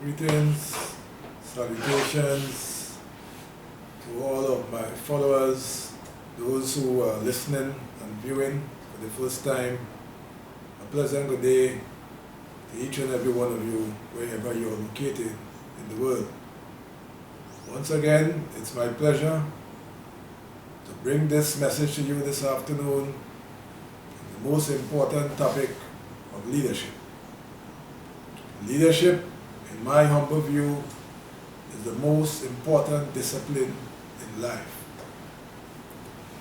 Greetings, salutations to all of my followers, those who are listening and viewing for the first time. A pleasant good day to each and every one of you, wherever you are located in the world. Once again, it's my pleasure to bring this message to you this afternoon on the most important topic of leadership. Leadership, in my humble view, is the most important discipline in life.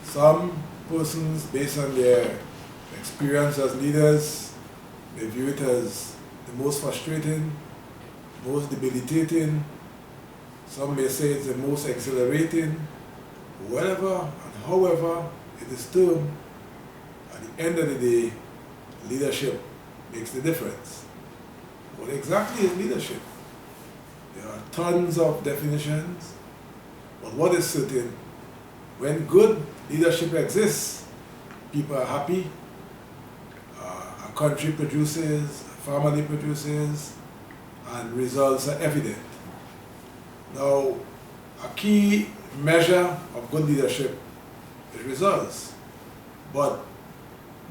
Some persons, based on their experience as leaders, may view it as the most frustrating, most debilitating. Some may say it's the most exhilarating. Whatever and however it is termed, at the end of the day, leadership makes the difference. What exactly is leadership? There are tons of definitions, but what is certain, when good leadership exists, people are happy, a country produces, a family produces, and results are evident. Now, a key measure of good leadership is results, but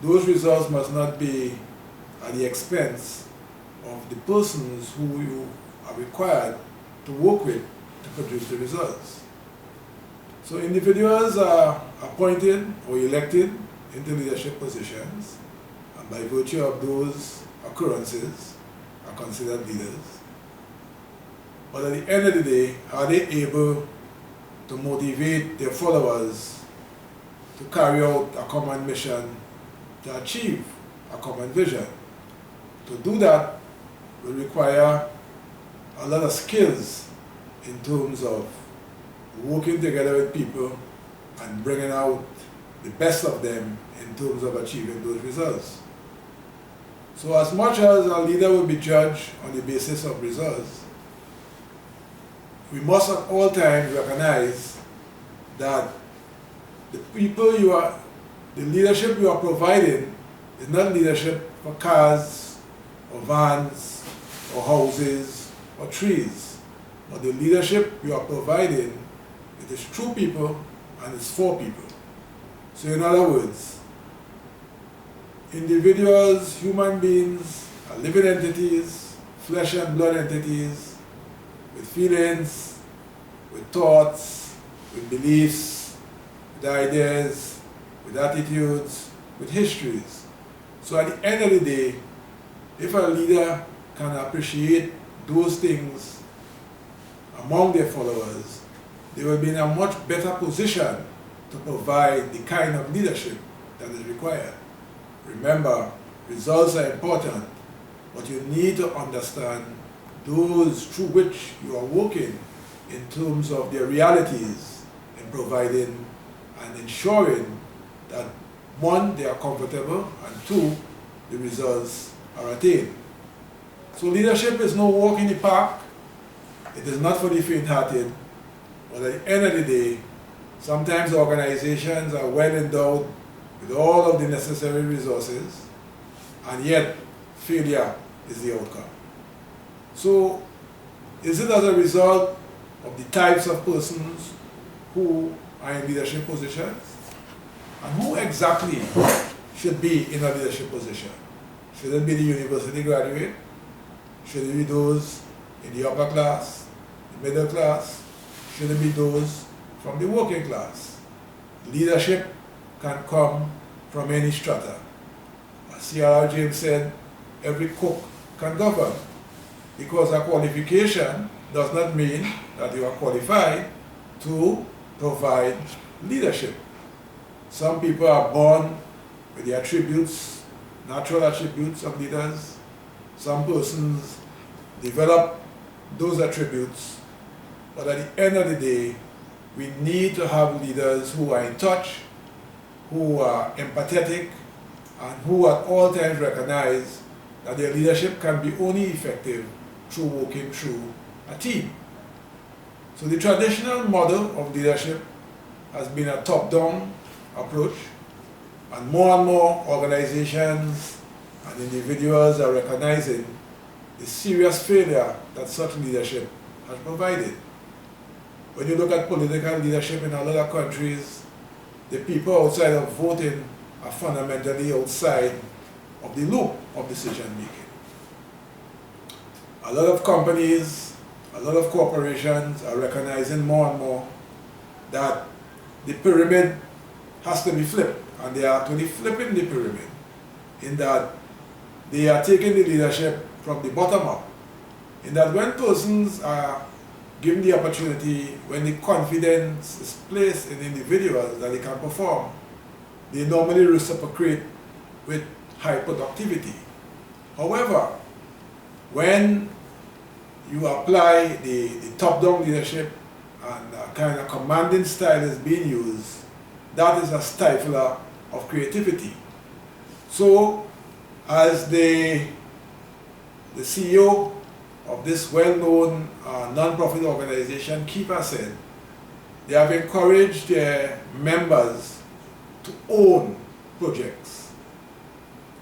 those results must not be at the expense of the persons who you are required to work with to produce the results. So individuals are appointed or elected into leadership positions, and by virtue of those occurrences are considered leaders. But at the end of the day, are they able to motivate their followers to carry out a common mission, to achieve a common vision? To do that will require a lot of skills in terms of working together with people and bringing out the best of them in terms of achieving those results. So as much as a leader will be judged on the basis of results, we must at all times recognize that the leadership you are providing is not leadership for cars or vans or houses or trees, but the leadership you are providing, it is through people and it's for people. So in other words, individuals, human beings, are living entities, flesh and blood entities, with feelings, with thoughts, with beliefs, with ideas, with attitudes, with histories. So at the end of the day, if a leader can appreciate those things among their followers, they will be in a much better position to provide the kind of leadership that is required. Remember, results are important, but you need to understand those through which you are working in terms of their realities in providing and ensuring that, one, they are comfortable, and two, the results are attained. So leadership is no walk in the park. It is not for the faint-hearted. But at the end of the day, sometimes organizations are well endowed with all of the necessary resources, and yet failure is the outcome. So is it as a result of the types of persons who are in leadership positions? And who exactly should be in a leadership position? Should it be the university graduate? Should it be those in the upper class, the middle class? Should it be those from the working class? Leadership can come from any strata. As C.R.R. James said, every cook can govern, because a qualification does not mean that you are qualified to provide leadership. Some people are born with the attributes, natural attributes of leaders. Some persons develop those attributes, but at the end of the day, we need to have leaders who are in touch, who are empathetic, and who at all times recognize that their leadership can be only effective through working through a team. So the traditional model of leadership has been a top-down approach, and more organizations and individuals are recognizing the serious failure that such leadership has provided. When you look at political leadership in a lot of countries, the people outside of voting are fundamentally outside of the loop of decision making. A lot of companies, a lot of corporations are recognizing more and more that the pyramid has to be flipped, and they are actually flipping the pyramid in that they are taking the leadership from the bottom up, in that when persons are given the opportunity, when the confidence is placed in individuals that they can perform, they normally reciprocate with high productivity. However, when you apply the top-down leadership and a kind of commanding style is being used, that is a stifler of creativity. So, as the CEO of this well-known non-profit organization, Keeper, said, they have encouraged their members to own projects.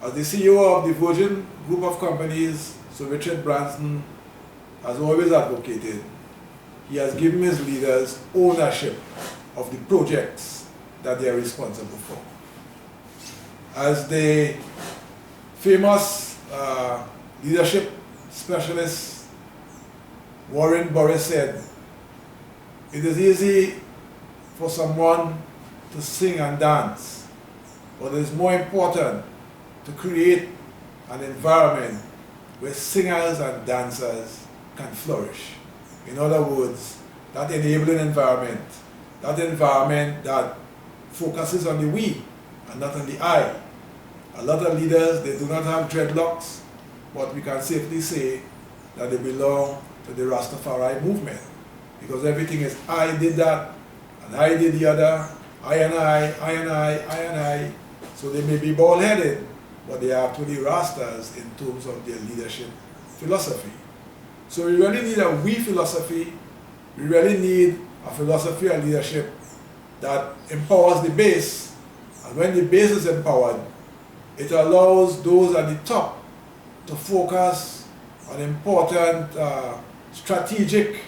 As the CEO of the Virgin Group of Companies, Sir Richard Branson, has always advocated, he has given his leaders ownership of the projects that they are responsible for. As the famous leadership specialist Warren Burris said, it is easy for someone to sing and dance, but it is more important to create an environment where singers and dancers can flourish. In other words, that enabling environment, that focuses on the we and not on the I. A lot of leaders, they do not have dreadlocks, but we can safely say that they belong to the Rastafari movement, because everything is I did that, and I did the other, I and I, I and I, I and I. So they may be bald-headed, but they are actually Rastas in terms of their leadership philosophy. So we really need a we philosophy. We really need a philosophy of leadership that empowers the base, and when the base is empowered, it allows those at the top to focus on important strategic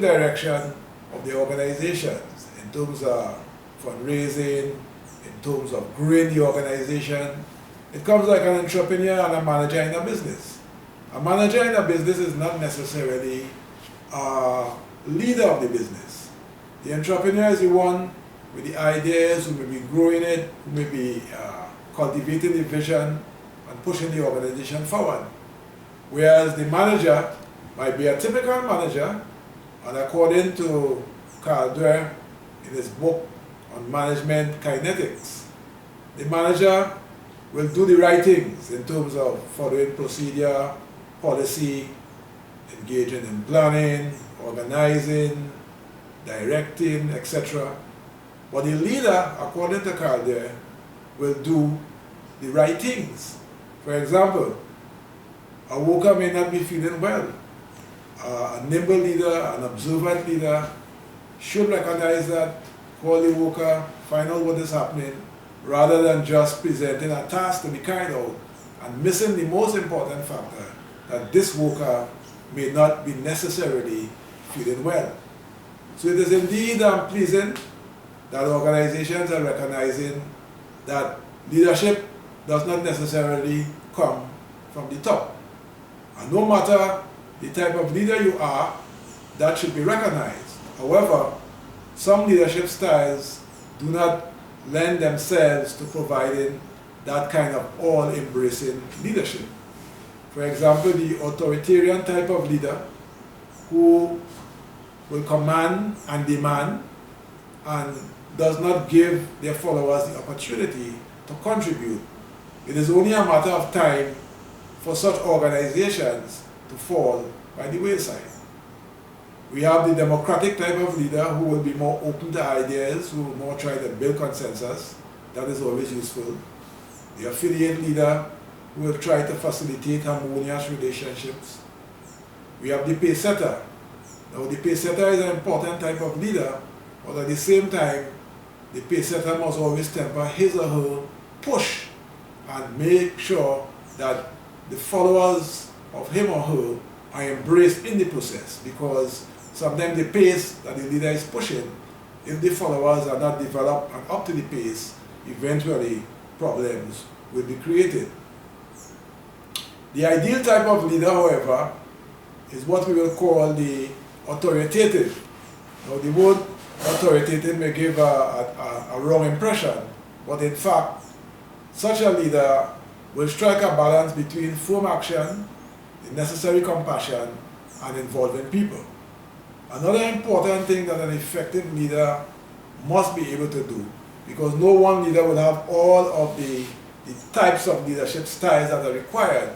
direction of the organizations in terms of fundraising, in terms of growing the organization. It comes like an entrepreneur and a manager in a business. A manager in a business is not necessarily a leader of the business. The entrepreneur is the one with the ideas, who may be growing it, who may be cultivating the vision and pushing the organization forward. Whereas the manager might be a typical manager, and according to Carl Dwyer in his book on management kinetics, the manager will do the right things in terms of following procedure, policy, engaging in planning, organizing, directing, etc. But the leader, according to Carl Dwyer, will do the right things. For example, a worker may not be feeling well. A nimble leader, an observant leader, should recognize that, call the worker, find out what is happening, rather than just presenting a task to be carried out and missing the most important factor, that this worker may not be necessarily feeling well. So it is indeed pleasing that organizations are recognizing that leadership does not necessarily come from the top. And no matter the type of leader you are, that should be recognized. However, some leadership styles do not lend themselves to providing that kind of all-embracing leadership. For example, the authoritarian type of leader who will command and demand and does not give their followers the opportunity to contribute. It is only a matter of time for such organizations to fall by the wayside. We have the democratic type of leader who will be more open to ideas, who will more try to build consensus. That is always useful. The affiliate leader who will try to facilitate harmonious relationships. We have the pace setter. Now the pace setter is an important type of leader, but at the same time, the pace setter must always temper his or her push and make sure that the followers of him or her are embraced in the process, because sometimes the pace that the leader is pushing, if the followers are not developed and up to the pace, eventually problems will be created. The ideal type of leader, however, is what we will call the authoritative. Now, the word authoritative may give a wrong impression, but in fact, such a leader will strike a balance between firm action, the necessary compassion, and involving people. Another important thing that an effective leader must be able to do, because no one leader will have all of the types of leadership styles that are required.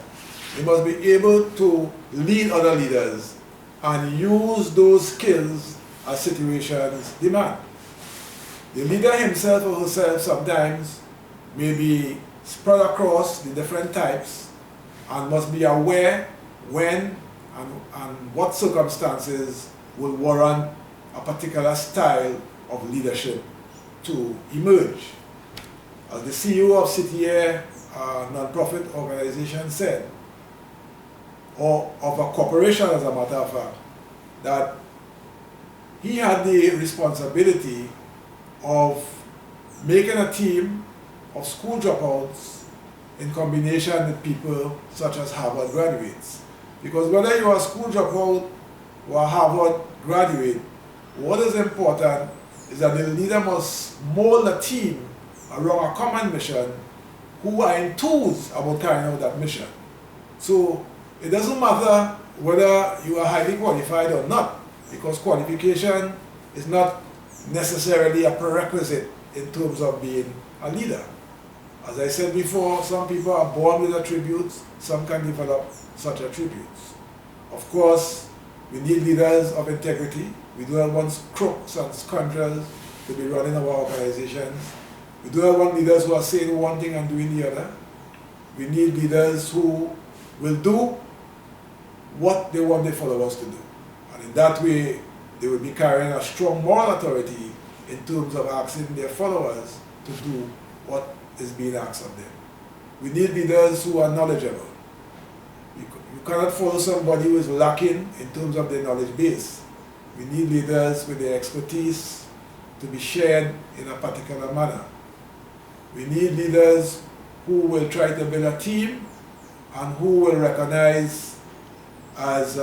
They must be able to lead other leaders and use those skills as situations demand. The leader himself or herself sometimes may be spread across the different types and must be aware when and what circumstances will warrant a particular style of leadership to emerge. As the CEO of CTA, a non-profit organization, said, or of a corporation as a matter of fact, that he had the responsibility of making a team of school dropouts in combination with people such as Harvard graduates. Because whether you are a school dropout or a Harvard graduate, what is important is that the leader must mold a team around a common mission who are enthused about carrying out that mission. So it doesn't matter whether you are highly qualified or not, because qualification is not necessarily a prerequisite in terms of being a leader. As I said before, some people are born with attributes, some can develop such attributes. Of course, we need leaders of integrity. We do not want crooks and scoundrels to be running our organizations. We do not want leaders who are saying one thing and doing the other. We need leaders who will do what they want their followers to do. And in that way, they will be carrying a strong moral authority in terms of asking their followers to do what is being asked of them. We need leaders who are knowledgeable. You cannot follow somebody who is lacking in terms of their knowledge base. We need leaders with their expertise to be shared in a particular manner. We need leaders who will try to build a team and who will recognize, as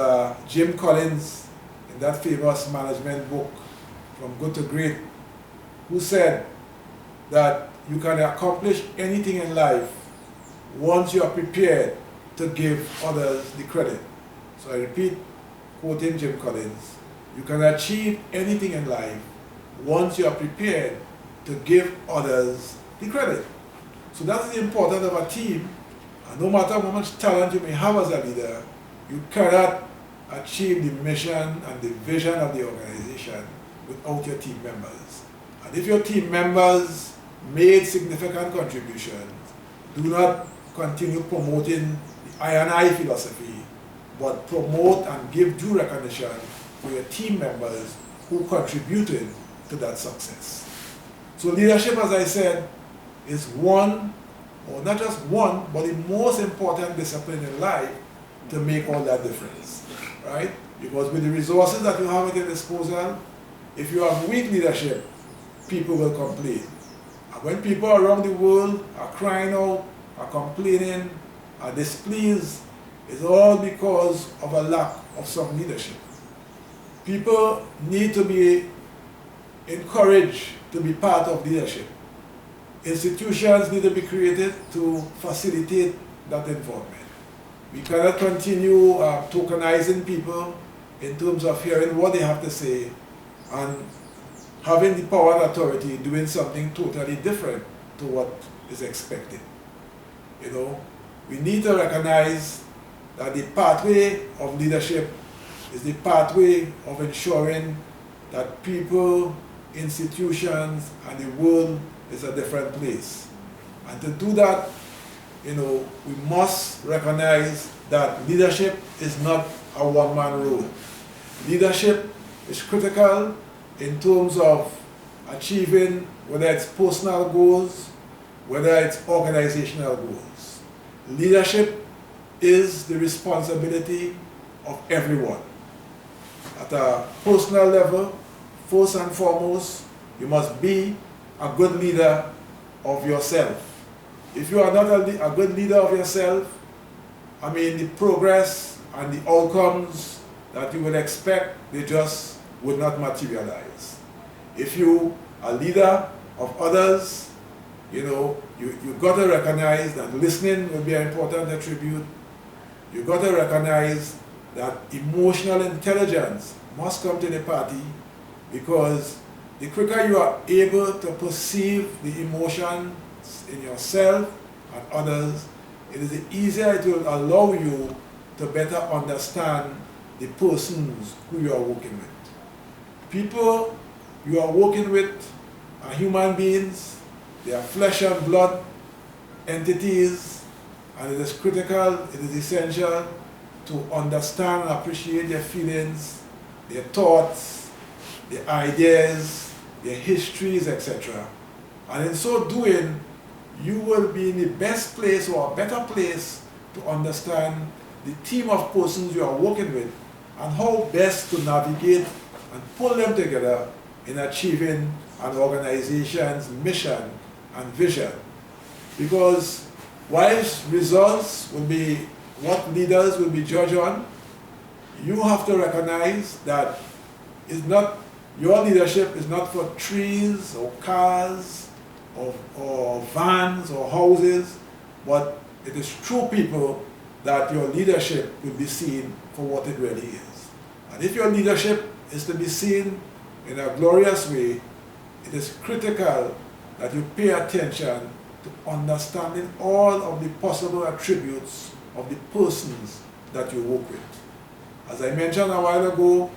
Jim Collins in that famous management book, From Good to Great, who said that you can accomplish anything in life once you are prepared to give others the credit. So I repeat, quoting Jim Collins, you can achieve anything in life once you are prepared to give others the credit. So that's the importance of a team. And no matter how much talent you may have as a leader, you cannot achieve the mission and the vision of the organization without your team members. And if your team members made significant contributions, do not continue promoting the I&I philosophy, but promote and give due recognition for your team members who contributed to that success. So leadership, as I said, is one, or not just one, but the most important discipline in life to make all that difference, right? Because with the resources that you have at your disposal, if you have weak leadership, people will complain. And when people around the world are crying out, are complaining, are displeased, it's all because of a lack of some leadership. People need to be encouraged to be part of leadership. Institutions need to be created to facilitate that involvement. We cannot continue tokenizing people in terms of hearing what they have to say and having the power and authority doing something totally different to what is expected. You know, we need to recognize that the pathway of leadership is the pathway of ensuring that people, institutions, and the world is a different place. And to do that, you know, we must recognize that leadership is not a one-man role. Leadership is critical in terms of achieving, whether it's personal goals, whether it's organizational goals. Leadership is the responsibility of everyone. At a personal level, first and foremost, you must be a good leader of yourself. If you are not a good leader of yourself, I mean, the progress and the outcomes that you would expect, they just would not materialize. If you are a leader of others, you've got to recognize that listening will be an important attribute. You've got to recognize that emotional intelligence must come to the party, because the quicker you are able to perceive the emotions in yourself and others, it is the easier it will allow you to better understand the persons who you are working with. People you are working with are human beings. They are flesh and blood entities, and it is critical, it is essential to understand and appreciate their feelings, their thoughts, their ideas, their histories, etc. And in so doing, you will be in the best place or a better place to understand the team of persons you are working with and how best to navigate and pull them together in achieving an organization's mission and vision. Because whilst results will be what leaders will be judged on, you have to recognize that your leadership is not for trees or cars or vans or houses, but it is through people that your leadership will be seen for what it really is. And if your leadership is to be seen in a glorious way, it is critical that you pay attention to understanding all of the possible attributes of the persons that you work with. As I mentioned a while ago,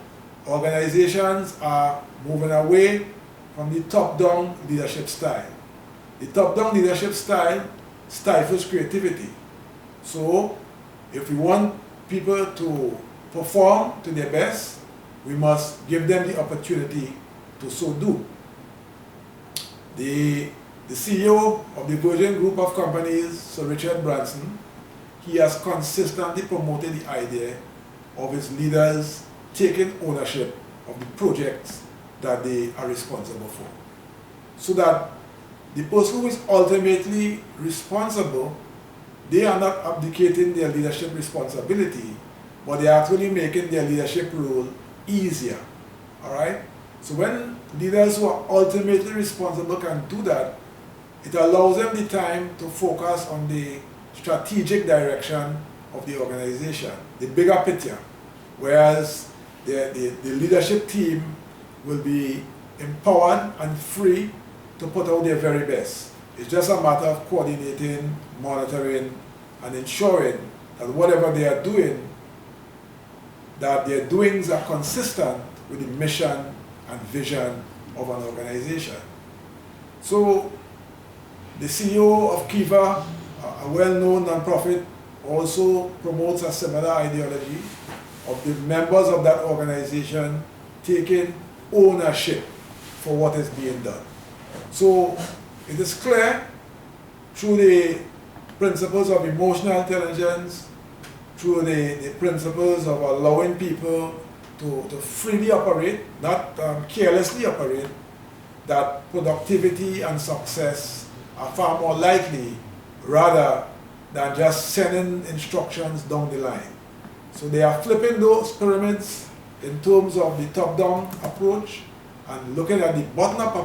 organizations are moving away from the top-down leadership style. The top-down leadership style stifles creativity. So, if we want people to perform to their best, we must give them the opportunity to so do. The CEO of the Virgin Group of Companies, Sir Richard Branson, he has consistently promoted the idea of his leaders taking ownership of the projects that they are responsible for, so that the person who is ultimately responsible, they are not abdicating their leadership responsibility, but they are actually making their leadership role easier. All right? So when leaders who are ultimately responsible can do that, it allows them the time to focus on the strategic direction of the organization, the bigger picture, whereas the leadership team will be empowered and free to put out their very best. It's just a matter of coordinating, monitoring, and ensuring that whatever they are doing, that their doings are consistent with the mission and vision of an organization. So the CEO of Kiva, a well-known nonprofit, also promotes a similar ideology of the members of that organization taking ownership for what is being done. So it is clear through the principles of emotional intelligence, through the principles of allowing people to freely operate, not carelessly operate, that productivity and success are far more likely rather than just sending instructions down the line. So they are flipping those pyramids in terms of the top-down approach and looking at the bottom-up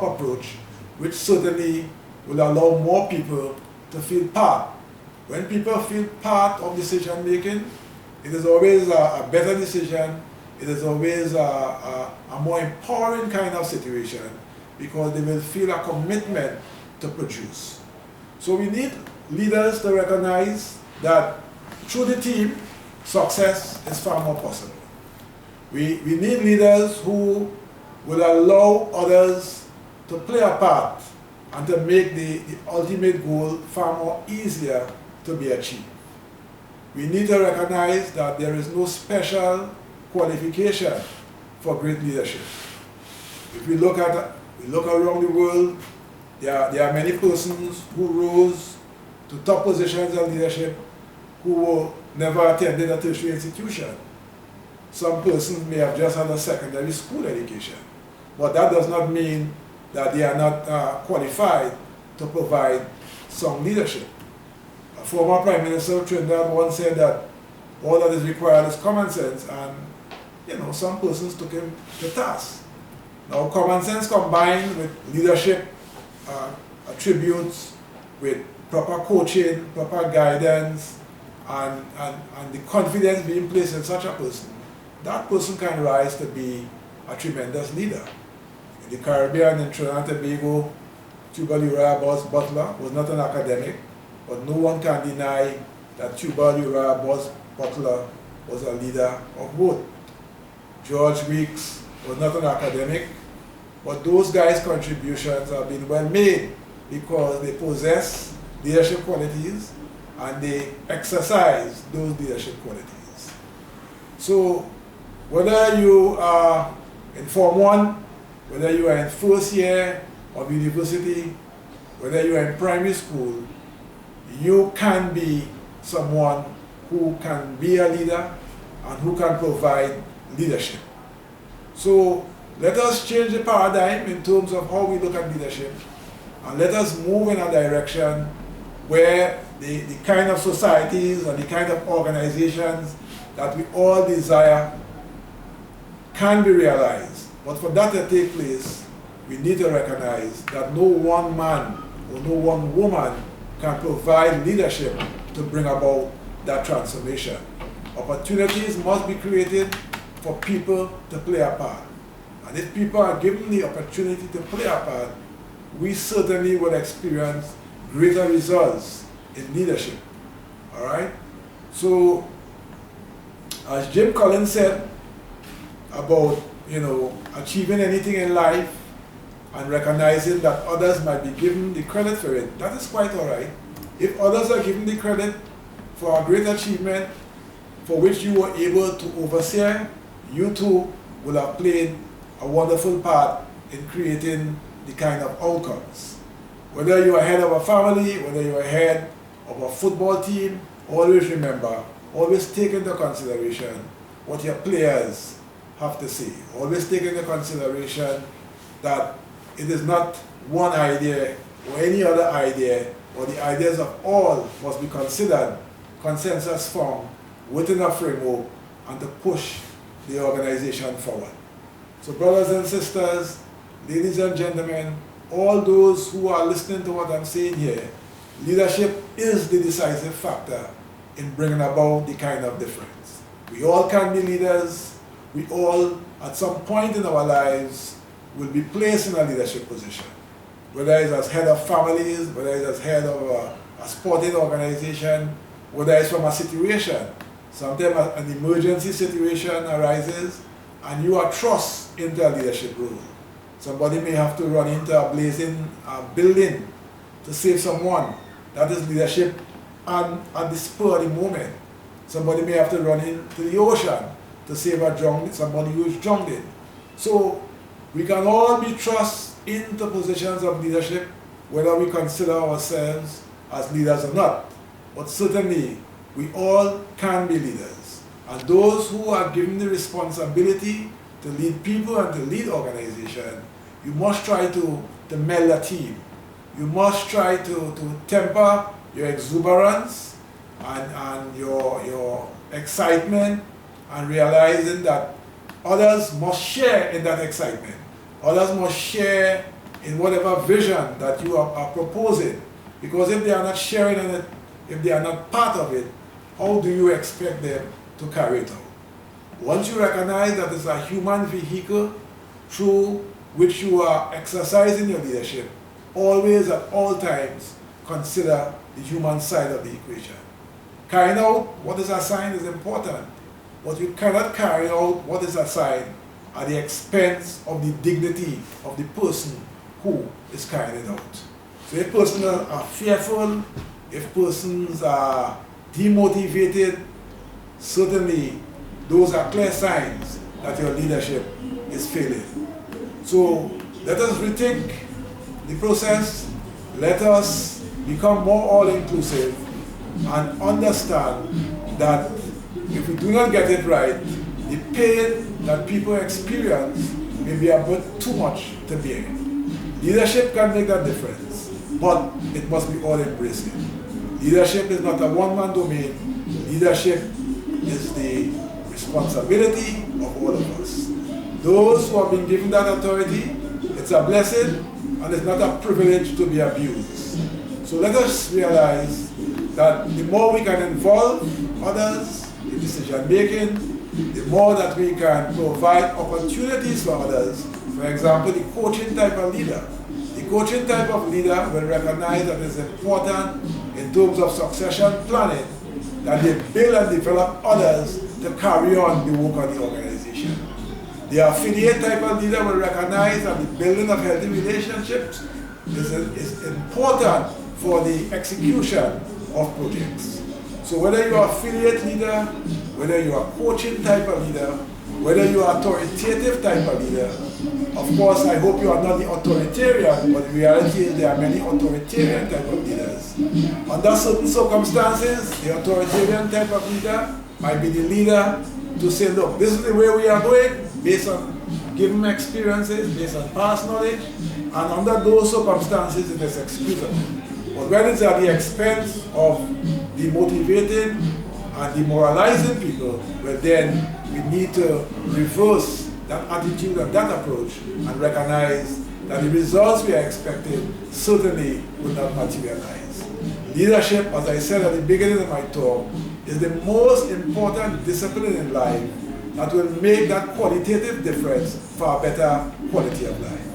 approach, which certainly will allow more people to feel part. When people feel part of decision-making, it is always a better decision. It is always a more empowering kind of situation, because they will feel a commitment to produce. So we need leaders to recognize that through the team, success is far more possible. We need leaders who will allow others to play a part and to make the ultimate goal far more easier to be achieved. We need to recognize that there is no special qualification for great leadership. If we look around the world, there are many persons who rose to top positions of leadership who never attended a tertiary institution. Some persons may have just had a secondary school education, but that does not mean that they are not qualified to provide sound leadership. A former Prime Minister of Trinidad once said that all that is required is common sense, and some persons took him to task. Now, common sense combined with leadership attributes, with proper coaching, proper guidance, and the confidence being placed in such a person, that person can rise to be a tremendous leader. In the Caribbean, in Trinidad and Tobago, Tubal Uriah Butler was not an academic, but no one can deny that Tubal Uriah Butler was a leader of both. George Weeks was not an academic, but those guys' contributions have been well made because they possess leadership qualities and they exercise those leadership qualities. So whether you are in Form 1, whether you are in first year of university, whether you are in primary school, you can be someone who can be a leader and who can provide leadership. So let us change the paradigm in terms of how we look at leadership, and let us move in a direction where the kind of societies and the kind of organizations that we all desire can be realized. But for that to take place, we need to recognize that no one man or no one woman can provide leadership to bring about that transformation. Opportunities must be created for people to play a part. And if people are given the opportunity to play a part, we certainly will experience greater results in leadership. All right? So, as Jim Collins said about, achieving anything in life and recognizing that others might be given the credit for it, that is quite all right. If others are given the credit for a great achievement for which you were able to oversee, you too will have played a wonderful part in creating the kind of outcomes. Whether you are head of a family, whether you are head of a football team, always remember, always take into consideration what your players have to say. Always take into consideration that it is not one idea or any other idea, or the ideas of all must be considered, consensus formed within a framework, and to push the organization forward. So brothers and sisters, ladies and gentlemen, all those who are listening to what I'm saying here, leadership is the decisive factor in bringing about the kind of difference. We all can be leaders. We all, at some point in our lives, will be placed in a leadership position. Whether it's as head of families, whether it's as head of a sporting organization, whether it's from a situation. Sometimes an emergency situation arises and you are thrust into a leadership role. Somebody may have to run into a blazing building to save someone. That is leadership at the spur of the moment. Somebody may have to run into the ocean to save somebody who is drowning. So we can all be thrust into positions of leadership, whether we consider ourselves as leaders or not. But certainly, we all can be leaders. And those who are given the responsibility to lead people and to lead organizations, you must try to meld a team. You must try to temper your exuberance and your excitement, and realizing that others must share in that excitement. Others must share in whatever vision that you are proposing. Because if they are not sharing in it, if they are not part of it, how do you expect them to carry it out? Once you recognize that it's a human vehicle through which you are exercising your leadership, always at all times consider the human side of the equation. Carrying out what is assigned is important, but you cannot carry out what is assigned at the expense of the dignity of the person who is carrying it out. So if persons are fearful, if persons are demotivated, certainly those are clear signs that your leadership is failing. So let us rethink the process. Let us become more all-inclusive. and understand that if we do not get it right, the pain that people experience may be a bit too much to bear. Leadership can make that difference, but it must be all embracing. Leadership is not a one-man domain. Leadership is the responsibility of all of us. Those who have been given that authority, it's a blessing and it's not a privilege to be abused. So let us realize that the more we can involve others in decision making, the more that we can provide opportunities for others. For example, the coaching type of leader. The coaching type of leader will recognize that it's important in terms of succession planning that they build and develop others to carry on the work of the organization. The affiliate type of leader will recognize that the building of healthy relationships is important for the execution of projects. So whether you are affiliate leader, whether you are coaching type of leader, whether you are authoritative type of leader, of course I hope you are not the authoritarian, but the reality is there are many authoritarian type of leaders. Under certain circumstances, the authoritarian type of leader might be the leader to say, look, this is the way we are going, based on given experiences, based on past knowledge, and under those circumstances it is excusable. But when it's at the expense of demotivating and demoralizing people, well then we need to reverse that attitude and that approach and recognize that the results we are expecting certainly will not materialize. Leadership, as I said at the beginning of my talk, is the most important discipline in life that will make that qualitative difference for a better quality of life.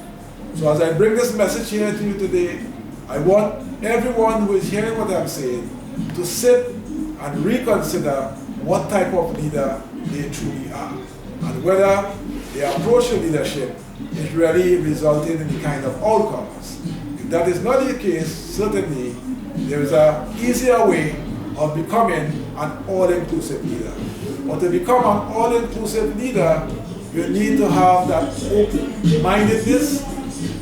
So as I bring this message here to you today, I want everyone who is hearing what I'm saying to sit and reconsider what type of leader they truly are and whether their approach to leadership is really resulting in the kind of outcomes. If that is not the case, certainly there is an easier way of becoming an all-inclusive leader. But to become an all-inclusive leader, you need to have that open-mindedness.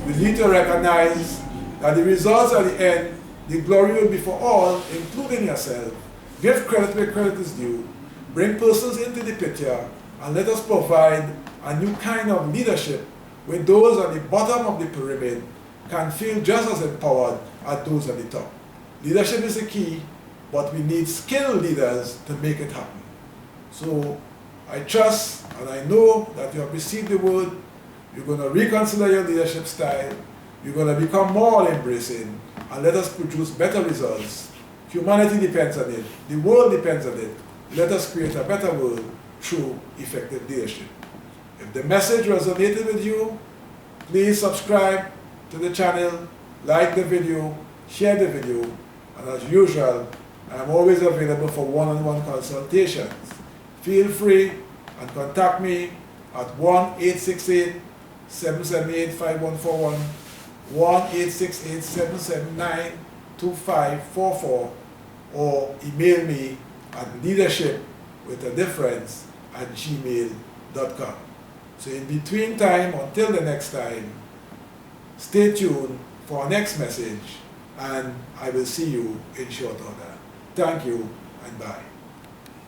You need to recognize that the results at the end, the glory will be for all, including yourself. Give credit where credit is due. Bring persons into the picture, and let us provide a new kind of leadership where those at the bottom of the pyramid can feel just as empowered as those at the top. Leadership is the key, but we need skilled leaders to make it happen. So I trust and I know that you have received the word. You're going to reconsider your leadership style. You're going to become more embracing, and let us produce better results. Humanity depends on it. The world depends on it. Let us create a better world through effective leadership. If the message resonated with you, please subscribe to the channel, like the video, share the video, and as usual, I am always available for one-on-one consultations. Feel free and contact me at 1-868-778-5141, 1-868-779-2544, or email me at leadershipwithadifference@gmail.com. So in between time, until the next time, stay tuned for our next message, and I will see you in short order. Thank you, and bye.